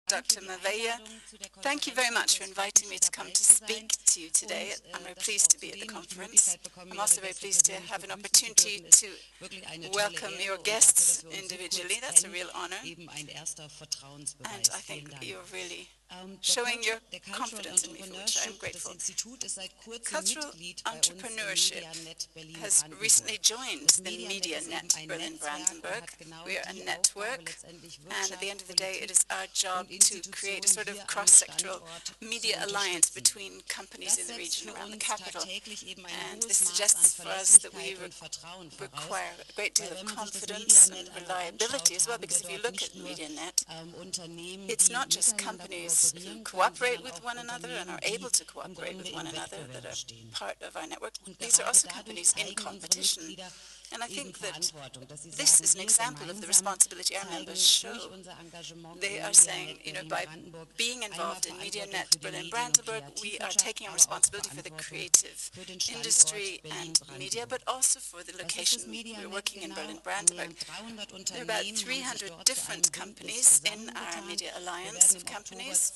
Dr. Mavea, thank you very much for inviting me to come to speak to you today. I'm very pleased to be at the conference. I'm also very pleased to have an opportunity to welcome your guests individually. That's a real honor. And I think you're really showing your confidence in me, for which I'm grateful. Cultural entrepreneurship has recently joined the MediaNet Berlin-Brandenburg. We are a network, and at the end of the day, it is our job to create a sort of cross-sectoral media alliance between companies in the region around the capital. And this suggests for us that we require a great deal of confidence and reliability as well, because if you look at MediaNet, it's not just companies who cooperate with one another and are able to cooperate with one another that are part of our network. These are also companies in competition. And I think that this is an example of the responsibility our members show. They are saying, by being involved in MediaNet Berlin-Brandenburg, we are taking our responsibility for the creative industry and media, but also for the location. We're working in Berlin-Brandenburg. There are about 300 different companies in our media alliance of companies.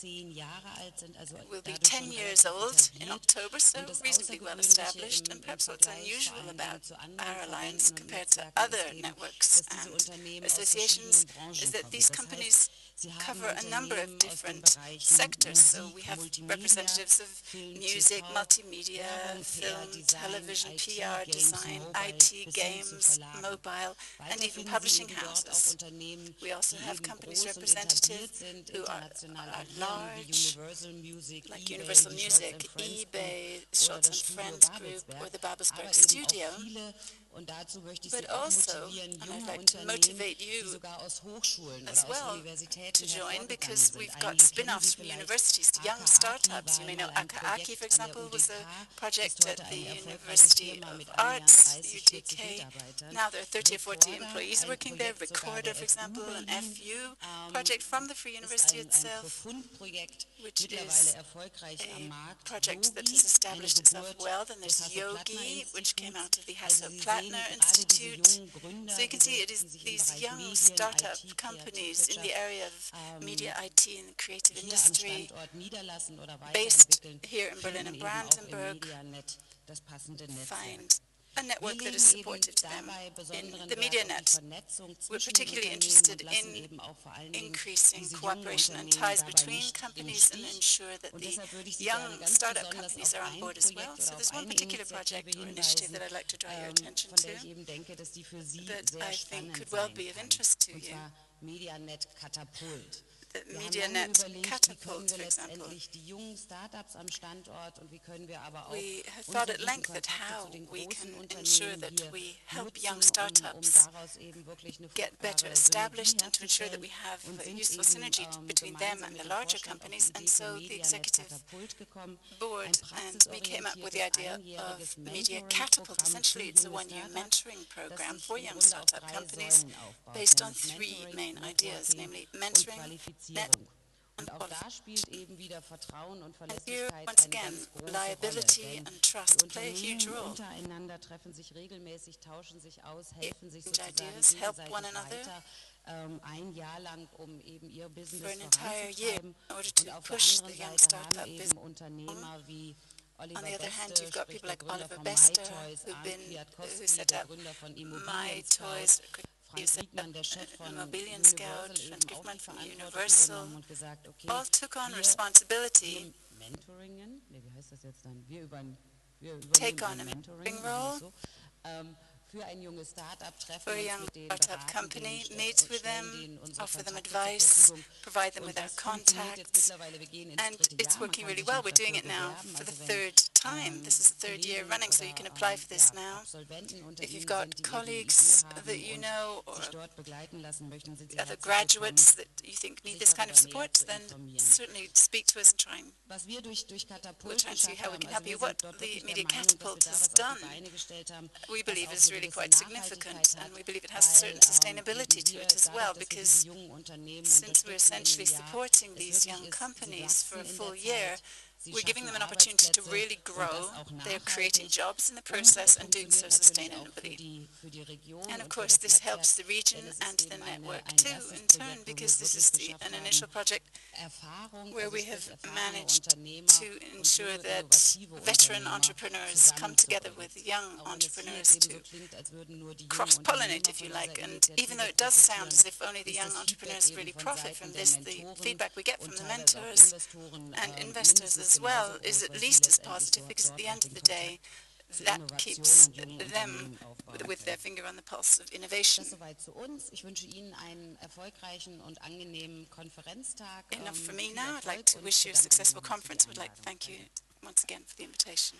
We'll be 10 years old in October, so reasonably well established. And perhaps what's unusual about our alliance compared to other networks and associations is that these companies cover a number of different sectors. So we have representatives of music, multimedia, film, television, PR, design, IT, games, mobile, and even publishing houses. We also have companies represented who are large, like Universal Music, eBay, Schultz and Friends Group, or the Babelsberg Studio. But also, and I'd like to motivate you as well to join, because we've got spin-offs from universities, young startups. You may know Akaaki, for example, was a project at the University of Arts, UTK. Now there are 30 or 40 employees working there. Recorder, for example, an FU project from the Free University itself, which is a project that has established itself well. Then there's Yogi, which came out of the Hasso-Plattner Institute. So you can see it is these young startup companies in the area of media, IT, and the creative industry, based here in Berlin and Brandenburg, find a network that is supportive to them. In the MediaNet, we're particularly interested in increasing cooperation and ties between companies and ensure that the young startup companies are on board as well. So there's one particular project or initiative that I'd like to draw your attention to that I think could well be of interest to you. The MediaNet Catapult, for example. We have thought at length at how we can ensure that we help young startups get better established and to ensure that we have a useful synergy between them and the larger companies. And so the executive board and we came up with the idea of Media Catapult. Essentially, it's a one-year mentoring program for young startup companies based on three main ideas, namely mentoring, net, and here, once again, reliability and trust play a huge role. Exchange ideas, help one another for an entire year in order to push the young startup business. On the other hand, you've got people like Oliver Bester, who set up My Toys. He was a Mobilien Scout, Franz Griffmann from Universal, all took on responsibility, take on a mentoring role for a young startup company, meet with them, offer them advice, provide them with our contacts, and it's working really well. We're doing it now for the third time. This is the third year running, so you can apply for this now. If you've got colleagues that you know or other graduates that you think need this kind of support, then certainly speak to us and try and we'll try and see how we can help you. What the Media Catapult has done, we believe is really quite significant, and we believe it has a certain sustainability to it as well, because since we're essentially supporting these young companies for a full year, We're giving them an opportunity to really grow. They're creating jobs in the process and doing so sustainably. And of course, this helps the region and the network too, in turn, because this is an initial project where we have managed to ensure that veteran entrepreneurs come together with young entrepreneurs to cross-pollinate, if you like. And even though it does sound as if only the young entrepreneurs really profit from this, the feedback we get from the mentors and investors as well is at least as positive, because at the end of the day, that keeps them with their finger on the pulse of innovation. Enough for me now. I'd like to wish you a successful conference. I would like to thank you once again for the invitation.